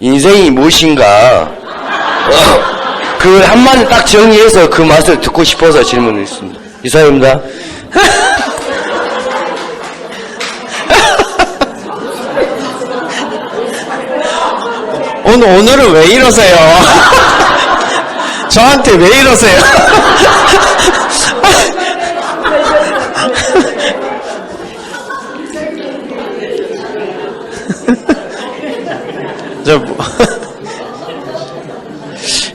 인생이 무엇인가? 그 한마디 딱 정리해서 그 맛을 듣고 싶어서 질문을 했습니다. 이사입니다. 오늘은 왜 이러세요? 저한테 왜 이러세요?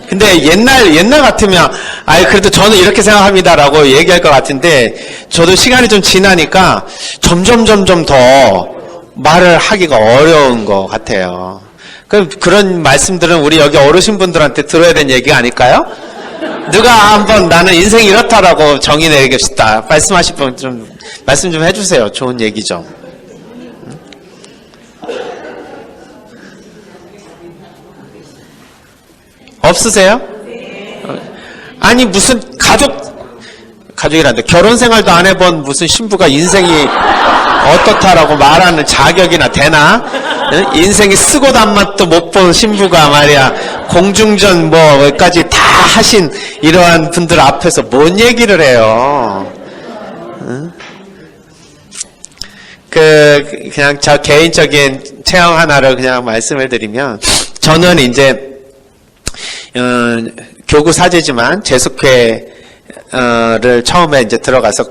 근데 옛날 같으면 그래도 저는 이렇게 생각합니다라고 얘기할 것 같은데, 저도 시간이 좀 지나니까 점점 더 말을 하기가 어려운 것 같아요. 그런 말씀들은 우리 여기 어르신분들한테 들어야 되는 얘기가 아닐까요? 누가 한번 나는 인생이 이렇다라고 정의 내리겠다 말씀하실 분 좀 말씀 좀 해주세요. 좋은 얘기 좀. 없으세요? 아니 무슨 가족이란데 결혼 생활도 안 해본 무슨 신부가 인생이 어떻다라고 말하는 자격이나 되나? 인생이 쓰고 단맛도 못 본 신부가 말이야 공중전 뭐까지 다 하신 이러한 분들 앞에서 뭔 얘기를 해요? 그냥 저 개인적인 체험 하나를 그냥 말씀을 드리면, 저는 이제 교구 사제지만 재숙회를 처음에 이제 들어가서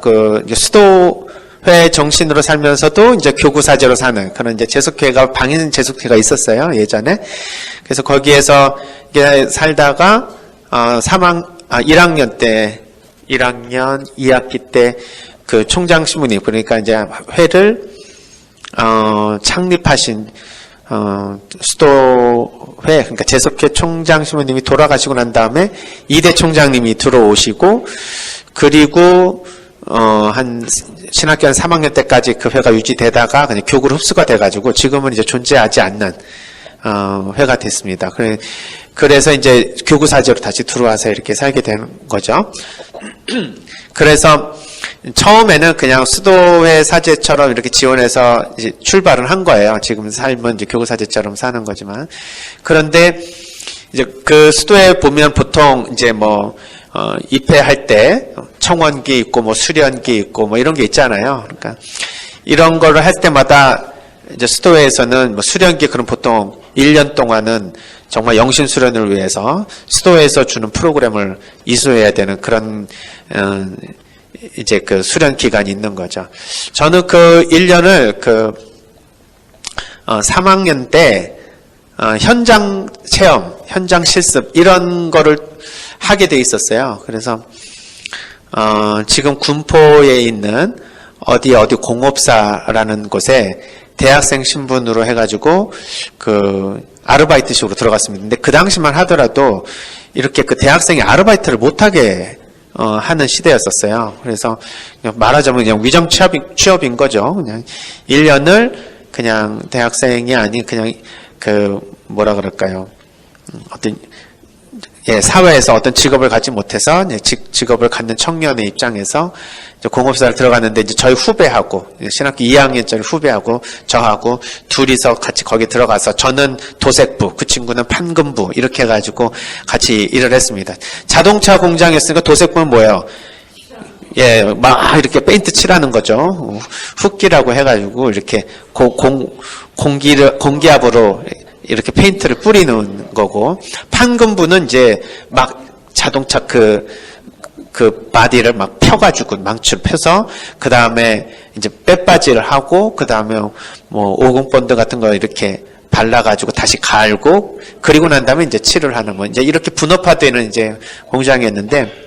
수도회 정신으로 살면서도 이제 교구 사제로 사는 그런 이제 재숙회가 방인 재숙회가 있었어요, 예전에. 그래서 거기에서 살다가 1학년 2학기 때 그 총장 신부님, 그러니까 이제 회를 창립하신 수도회, 그러니까 재석회 총장 신부님이 돌아가시고 난 다음에 2대 총장님이 들어오시고, 그리고 한 신학교 한 3학년 때까지 그 회가 유지되다가 그냥 교구로 흡수가 돼가지고 지금은 이제 존재하지 않는 회가 됐습니다. 그래서 이제 교구사제로 다시 들어와서 이렇게 살게 된 거죠. 그래서 처음에는 그냥 수도회 사제처럼 이렇게 지원해서 이제 출발을 한 거예요. 지금 삶은 이제 교구사제처럼 사는 거지만. 그런데 이제 그 수도회 보면 보통 이제 입회할 때 청원기 있고 수련기 있고 이런 게 있잖아요. 그러니까 이런 거를 할 때마다 이제 수도회에서는 수련기 그럼 보통 1년 동안은 정말 영신 수련을 위해서 수도회에서 주는 프로그램을 이수해야 되는 그런 이제 그 수련 기간이 있는 거죠. 저는 그 1년을 3학년 때 현장 체험, 현장 실습 이런 거를 하게 돼 있었어요. 그래서 지금 군포에 있는 어디 공업사라는 곳에 대학생 신분으로 해가지고 아르바이트식으로 들어갔습니다. 근데 그 당시만 하더라도 이렇게 대학생이 아르바이트를 못하게 하는 시대였었어요. 그래서 말하자면 그냥 위정 취업인 거죠. 그냥 1년을 그냥 대학생이 아닌 그냥 뭐라 그럴까요? 사회에서 어떤 직업을 갖지 못해서 직업을 갖는 청년의 입장에서 공업사를 들어갔는데, 이제 저희 후배하고 신학교 2학년짜리 후배하고 저하고 둘이서 같이 거기 들어가서, 저는 도색부, 그 친구는 판금부 이렇게 해가지고 같이 일을 했습니다. 자동차 공장이었으니까 도색부는 뭐예요? 막 이렇게 페인트 칠하는 거죠. 흡기라고 해가지고 이렇게 공기압으로 이렇게 페인트를 뿌리는 거고, 판금부는 이제 막 자동차 그 바디를 막 펴가지고 망치를 펴서 그 다음에 이제 빼빠지를 하고, 그 다음에 50 본드 같은 거 이렇게 발라가지고 다시 갈고, 그리고 난 다음에 이제 칠을 하는 이제 이렇게 분업화되는 이제 공장이었는데,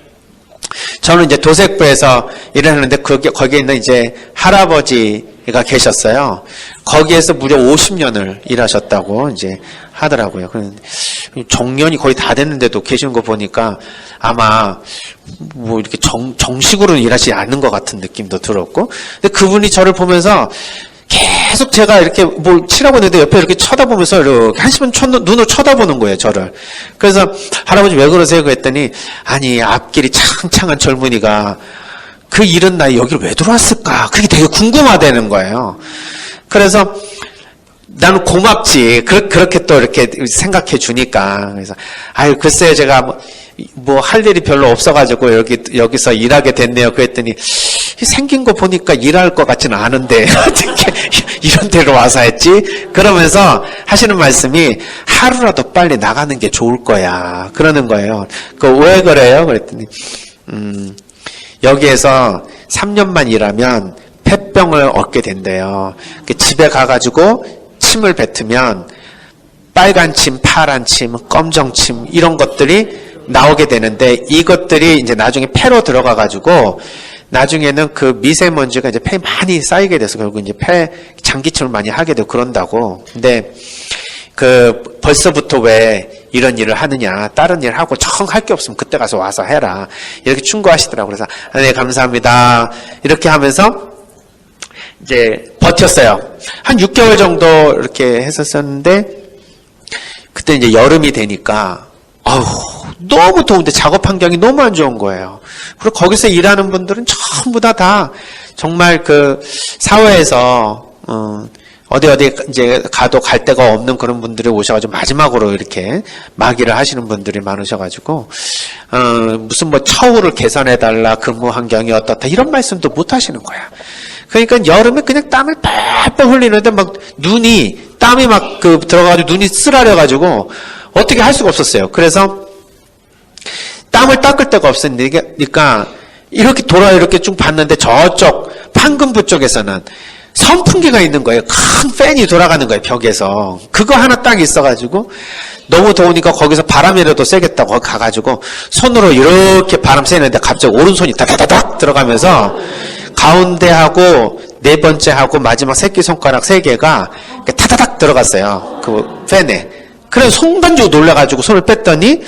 저는 이제 도색부에서 일을 했는데 거기에 있는 이제 할아버지가 계셨어요. 거기에서 무려 50년을 일하셨다고 이제 하더라고요. 정년이 거의 다 됐는데도 계시는 거 보니까 아마 이렇게 정식으로는 일하지 않는 것 같은 느낌도 들었고, 근데 그분이 저를 보면서 계속 제가 이렇게 뭘 칠하고 있는데 옆에 이렇게 쳐다보면서 이렇게 한시분 눈을 쳐다보는 거예요, 저를. 그래서 할아버지 왜 그러세요? 그랬더니, 아니, 앞길이 창창한 젊은이가 그 이른 나이 여기를 왜 들어왔을까? 그게 되게 궁금하다는 거예요. 그래서 나는 고맙지. 그렇게 또 이렇게 생각해 주니까. 그래서, 아유, 글쎄요, 제가 뭐 할 일이 별로 없어가지고 여기서 일하게 됐네요. 그랬더니, 생긴 거 보니까 일할 것 같지는 않은데, 어떻게 이런 데로 와서 했지? 그러면서 하시는 말씀이 하루라도 빨리 나가는 게 좋을 거야. 그러는 거예요. 왜 그래요? 그랬더니, 여기에서 3년만 일하면 폐병을 얻게 된대요. 집에 가가지고 침을 뱉으면 빨간 침, 파란 침, 검정 침 이런 것들이 나오게 되는데 이것들이 이제 나중에 폐로 들어가가지고 나중에는 그 미세먼지가 이제 폐에 많이 쌓이게 돼서 결국 이제 폐 장기침을 많이 하게 되고 그런다고. 근데 벌써부터 왜 이런 일을 하느냐. 다른 일 하고 정 할 게 없으면 그때 가서 와서 해라. 이렇게 충고하시더라고요. 그래서, 네, 감사합니다. 이렇게 하면서 이제 버텼어요. 한 6개월 정도 이렇게 했었었는데, 그때 이제 여름이 되니까, 너무 더운데 작업 환경이 너무 안 좋은 거예요. 그리고 거기서 일하는 분들은 전부 다 정말 사회에서, 어디 이제 가도 갈 데가 없는 그런 분들이 오셔가지고 마지막으로 이렇게 마기를 하시는 분들이 많으셔가지고 무슨 처우를 개선해달라 근무 환경이 어떻다 이런 말씀도 못 하시는 거야. 그러니까 여름에 그냥 땀을 뻘뻘 흘리는데 막 땀이 막 들어가가지고 눈이 쓰라려가지고 어떻게 할 수가 없었어요. 그래서 땀을 닦을 데가 없으니까 이렇게 이렇게 쭉 봤는데 저쪽 판금부 쪽에서는 선풍기가 있는 거예요. 큰 팬이 돌아가는 거예요, 벽에서. 그거 하나 딱 있어가지고, 너무 더우니까 거기서 바람이라도 쐬겠다고 거기 가가지고, 손으로 이렇게 바람 쐬는데 갑자기 오른손이 다다다닥 들어가면서, 가운데하고, 네 번째하고, 마지막 새끼손가락 3개가 타다닥 들어갔어요. 그 팬에. 그래서 순간적으로 놀라가지고 손을 뺐더니,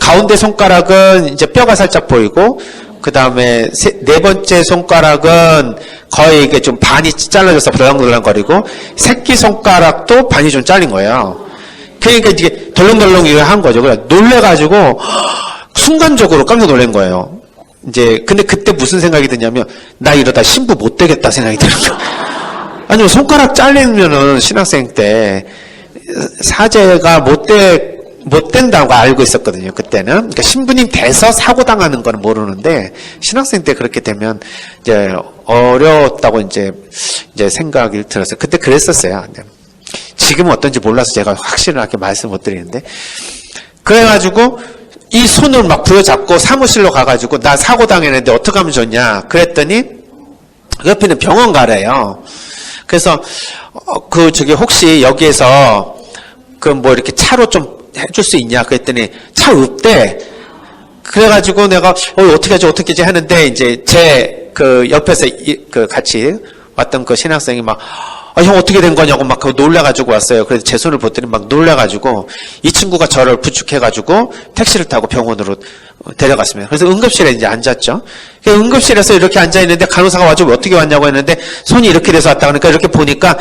가운데 손가락은 이제 뼈가 살짝 보이고, 그 다음에 네 번째 손가락은 거의 이게 좀 반이 잘라져서 덜렁덜렁거리고 새끼손가락도 반이 좀 잘린 거예요. 그러니까 이게 덜렁덜렁 이거 한 거죠. 그래 놀래가지고 순간적으로 깜짝 놀란 거예요. 이제 근데 그때 무슨 생각이 드냐면 나 이러다 신부 못 되겠다 생각이 드는 거예요. 아니 손가락 잘리면은 신학생 때 사제가 못 된다고 알고 있었거든요, 그때는. 그러니까 신부님 돼서 사고 당하는 건 모르는데, 신학생 때 그렇게 되면, 이제, 어려웠다고 이제 생각이 들었어요. 그때 그랬었어요. 지금은 어떤지 몰라서 제가 확실하게 말씀 못 드리는데. 그래가지고, 이 손을 막 부여잡고 사무실로 가가지고, 나 사고 당했는데 어떻게 하면 좋냐. 그랬더니, 옆에 있는 병원 가래요. 그래서, 혹시 여기에서, 이렇게 차로 좀, 해줄 수 있냐? 그랬더니 차 없대. 그래가지고 내가 어떻게 하지 하는데 이제 제 옆에서 같이 왔던 그 신학생이 막 형 어떻게 된 거냐고 막 놀래가지고 왔어요. 그래서 제 손을 보더니 막 놀래가지고 이 친구가 저를 부축해가지고 택시를 타고 병원으로 데려갔습니다. 그래서 응급실에 이제 앉았죠. 응급실에서 이렇게 앉아있는데 간호사가 와가지고 어떻게 왔냐고 했는데 손이 이렇게 돼서 왔다 그러니까 이렇게 보니까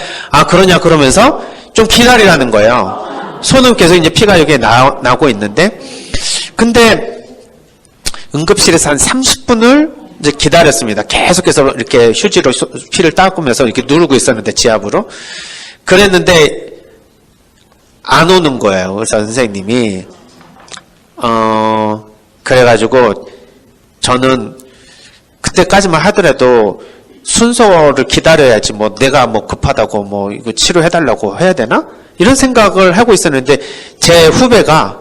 그러냐 그러면서 좀 기다리라는 거예요. 손은 계속 이제 피가 여기에 나고 있는데, 근데 응급실에서 한 30분을 이제 기다렸습니다. 계속해서 이렇게 휴지로 피를 닦으면서 이렇게 누르고 있었는데, 지압으로. 그랬는데, 안 오는 거예요. 의사 선생님이. 그래가지고, 저는 그때까지만 하더라도 순서를 기다려야지, 내가 급하다고 이거 치료해달라고 해야 되나? 이런 생각을 하고 있었는데 제 후배가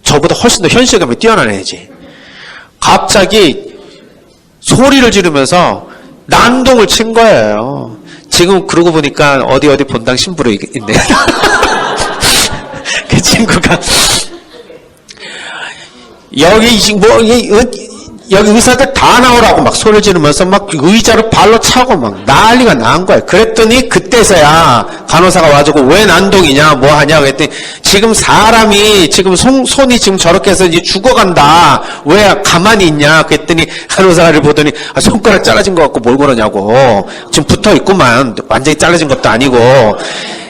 저보다 훨씬 더 현실감이 뛰어난 애지. 갑자기 소리를 지르면서 난동을 친 거예요. 지금 그러고 보니까 어디 본당 신부로 있네. 그 친구가 여기 의사들 다 나오라고 막 소리 지르면서 막 의자를 발로 차고 막 난리가 난 거예요. 그랬더니 그때서야 간호사가 와가지고 왜 난동이냐 뭐 하냐 그랬더니 지금 사람이 지금 손이 지금 저렇게 해서 이제 죽어간다. 왜 가만히 있냐 그랬더니 간호사를 보더니 손가락 잘라진 것 같고 뭘 그러냐고. 지금 붙어 있구만. 완전히 잘라진 것도 아니고.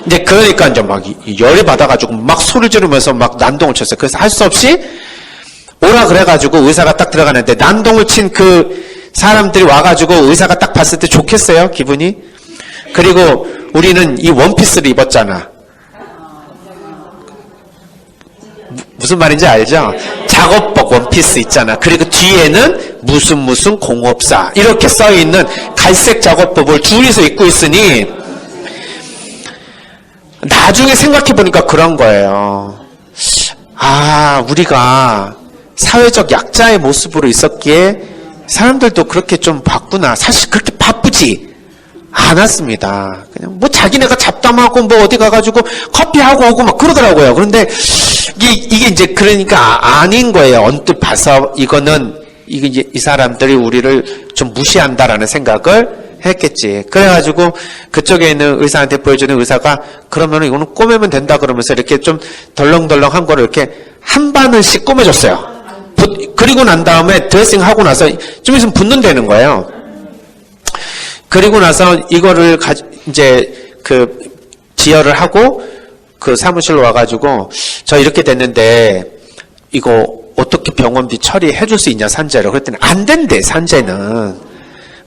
이제 그러니까 이제 막 열이 받아가지고 막 소리 지르면서 막 난동을 쳤어요. 그래서 할 수 없이 오라 그래가지고 의사가 딱 들어가는데 난동을 친 그 사람들이 와가지고 의사가 딱 봤을 때 좋겠어요, 기분이? 그리고 우리는 이 원피스를 입었잖아. 무슨 말인지 알죠? 작업복 원피스 있잖아. 그리고 뒤에는 무슨 공업사 이렇게 써있는 갈색 작업복을 둘이서 입고 있으니 나중에 생각해보니까 그런 거예요. 아, 우리가 사회적 약자의 모습으로 있었기에 사람들도 그렇게 좀 봤구나. 사실 그렇게 바쁘지 않았습니다. 그냥 뭐 자기네가 잡담하고 뭐 어디 가가지고 커피하고 오고 막 그러더라고요. 그런데 이게 이제 그러니까 아닌 거예요. 언뜻 봐서 이거는 이게 이제 이 사람들이 우리를 좀 무시한다라는 생각을 했겠지. 그래가지고 그쪽에 있는 의사한테 보여주는 의사가 그러면 이거는 꼬매면 된다 그러면서 이렇게 좀 덜렁덜렁한 거를 이렇게 한 바늘씩 꼬매줬어요. 그리고 난 다음에 드레싱 하고 나서 좀 있으면 붓는다는 거예요. 그리고 나서 이거를 이제 그 지혈을 하고 그 사무실로 와가지고 저 이렇게 됐는데 이거 어떻게 병원비 처리해 줄 수 있냐 산재를. 그랬더니 안 된대 산재는.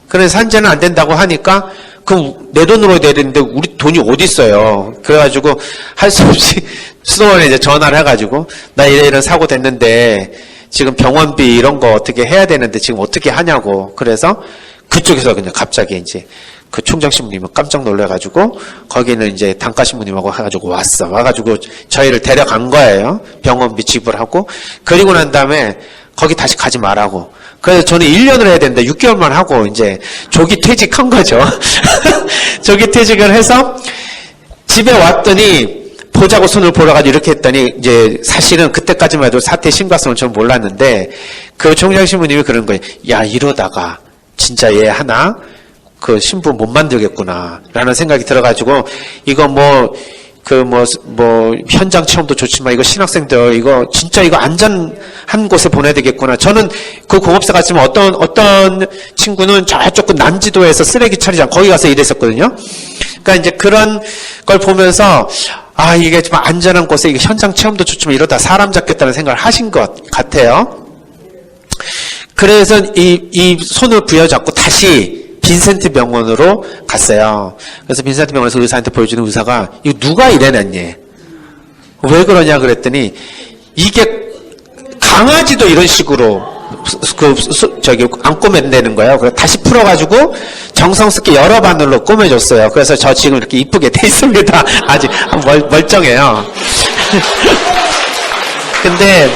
그래 산재는 안 된다고 하니까 그럼 내 돈으로 해야 되는데 우리 돈이 어디 있어요. 그래가지고 할 수 없이 수도원에 이제 전화를 해가지고 나 이런 사고 됐는데 지금 병원비 이런 거 어떻게 해야 되는데 지금 어떻게 하냐고. 그래서 그쪽에서 그냥 갑자기 이제 그 총장신부님은 깜짝 놀래가지고 거기는 이제 단과신부님하고 해가지고 와가지고 저희를 데려간 거예요. 병원비 지불하고. 그리고 난 다음에 거기 다시 가지 말라고. 그래서 저는 1년을 해야 되는데 6개월만 하고 이제 조기 퇴직한 거죠. 조기 퇴직을 해서 집에 왔더니 보자고 손을 보러가지고 이렇게 했더니 이제 사실은 그때까지만 해도 사태 심각성을 전 몰랐는데 그 총장신부님이 그런 거예요. 야 이러다가 진짜 얘 하나 그 신부 못 만들겠구나 라는 생각이 들어가지고 이거 현장 체험도 좋지만 이거 신학생들 이거 진짜 이거 안전한 곳에 보내야 되겠구나. 저는 그 공업사 갔지만 어떤 친구는 저쪽 그 난지도에서 쓰레기 처리장 거기 가서 일했었거든요. 그러니까 이제 그런 걸 보면서 아 이게 좀 안전한 곳에 이게 현장 체험도 좋지만 이러다 사람 잡겠다는 생각을 하신 것 같아요. 그래서 이 손을 부여잡고 다시 빈센트 병원으로 갔어요. 그래서 빈센트 병원에서 의사한테 보여주는 의사가 이거 누가 이래냈니? 왜 그러냐 그랬더니 이게 강아지도 이런 식으로 안 꼬맨다는 거예요. 그래서 다시 풀어가지고 정성스럽게 여러 바늘로 꼬매줬어요. 그래서 저 지금 이렇게 이쁘게 돼 있습니다. 아직 멀쩡해요. 근데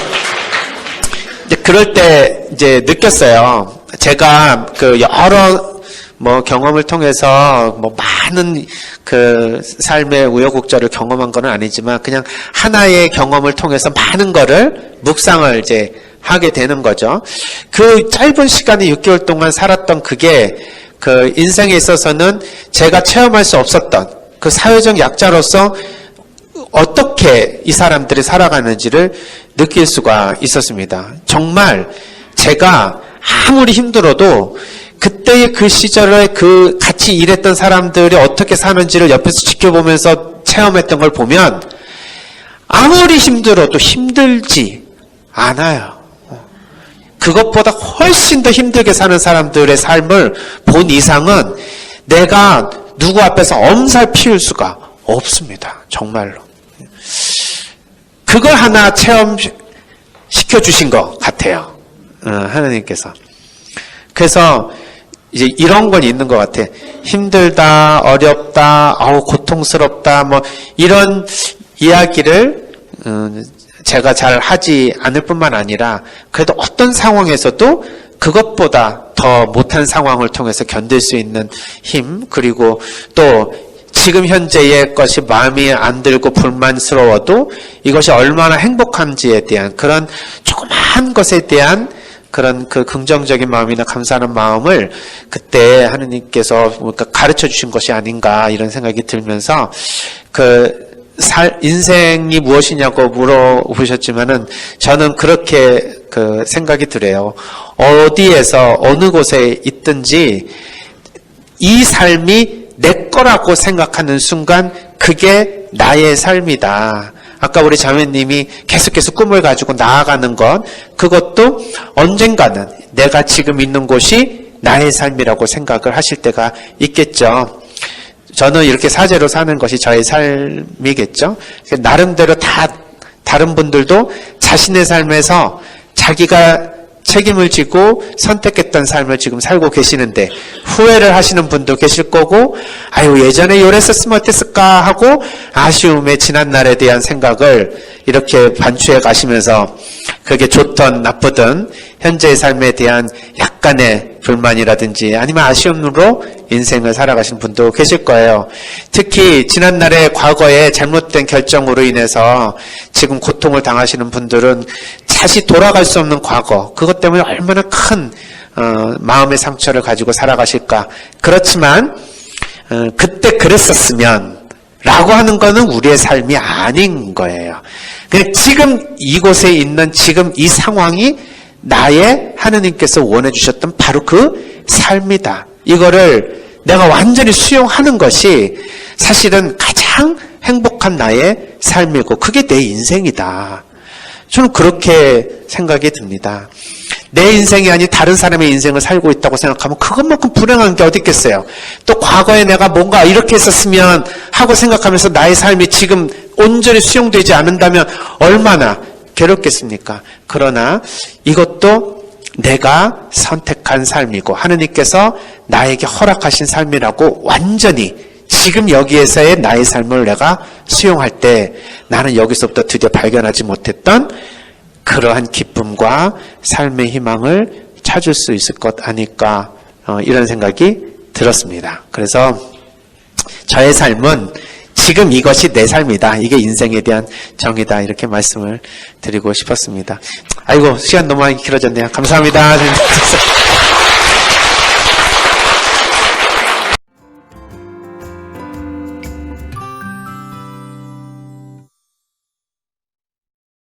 이제 그럴 때 이제 느꼈어요. 제가 그 여러 경험을 통해서 많은 그 삶의 우여곡절을 경험한 건 아니지만 그냥 하나의 경험을 통해서 많은 거를 묵상을 이제 하게 되는 거죠. 그 짧은 시간에 6개월 동안 살았던 그게 그 인생에 있어서는 제가 체험할 수 없었던 그 사회적 약자로서 어떻게 이 사람들이 살아가는지를 느낄 수가 있었습니다. 정말 제가 아무리 힘들어도 그때의 그 시절에 그 같이 일했던 사람들이 어떻게 사는지를 옆에서 지켜보면서 체험했던 걸 보면 아무리 힘들어도 힘들지 않아요. 그것보다 훨씬 더 힘들게 사는 사람들의 삶을 본 이상은 내가 누구 앞에서 엄살 피울 수가 없습니다. 정말로. 그걸 하나 체험시켜 주신 것 같아요. 하나님께서. 그래서 이제 이런 건 있는 것 같아. 힘들다, 어렵다, 고통스럽다, 이런 이야기를 제가 잘 하지 않을 뿐만 아니라 그래도 어떤 상황에서도 그것보다 더 못한 상황을 통해서 견딜 수 있는 힘, 그리고 또 지금 현재의 것이 마음이 안 들고 불만스러워도 이것이 얼마나 행복한지에 대한 그런 조그마한 것에 대한 그런 그 긍정적인 마음이나 감사하는 마음을 그때 하느님께서 가르쳐 주신 것이 아닌가 이런 생각이 들면서 인생이 무엇이냐고 물어보셨지만은 저는 그렇게 그 생각이 들어요. 어디에서 어느 곳에 있든지 이 삶이 내 거라고 생각하는 순간 그게 나의 삶이다. 아까 우리 자매님이 계속해서 꿈을 가지고 나아가는 것, 그것도 언젠가는 내가 지금 있는 곳이 나의 삶이라고 생각을 하실 때가 있겠죠. 저는 이렇게 사제로 사는 것이 저의 삶이겠죠. 나름대로 다른 분들도 자신의 삶에서 자기가 책임을 지고 선택했던 삶을 지금 살고 계시는데 후회를 하시는 분도 계실 거고 아유 예전에 이랬었으면 어땠을까 하고 아쉬움의 지난날에 대한 생각을 이렇게 반추해 가시면서 그게 좋든 나쁘든 현재의 삶에 대한 약간의 불만이라든지 아니면 아쉬움으로 인생을 살아가신 분도 계실 거예요. 특히 지난날의 과거의 잘못된 결정으로 인해서 지금 고통을 당하시는 분들은 다시 돌아갈 수 없는 과거, 그것 때문에 얼마나 큰 마음의 상처를 가지고 살아가실까. 그렇지만 그때 그랬었으면 라고 하는 거는 우리의 삶이 아닌 거예요. 그냥 지금 이곳에 있는 지금 이 상황이 나의 하느님께서 원해 주셨던 바로 그 삶이다. 이거를 내가 완전히 수용하는 것이 사실은 가장 행복한 나의 삶이고 그게 내 인생이다. 저는 그렇게 생각이 듭니다. 내 인생이 아닌 다른 사람의 인생을 살고 있다고 생각하면 그것만큼 불행한 게 어디 있겠어요. 또 과거에 내가 뭔가 이렇게 했었으면 하고 생각하면서 나의 삶이 지금 온전히 수용되지 않는다면 얼마나 괴롭겠습니까? 그러나 이것도 내가 선택한 삶이고 하느님께서 나에게 허락하신 삶이라고 완전히 지금 여기에서의 나의 삶을 내가 수용할 때 나는 여기서부터 드디어 발견하지 못했던 그러한 기쁨과 삶의 희망을 찾을 수 있을 것 아닐까 이런 생각이 들었습니다. 그래서 저의 삶은 지금 이것이 내 삶이다. 이게 인생에 대한 정의다. 이렇게 말씀을 드리고 싶었습니다. 아이고 시간 너무 많이 길어졌네요. 감사합니다.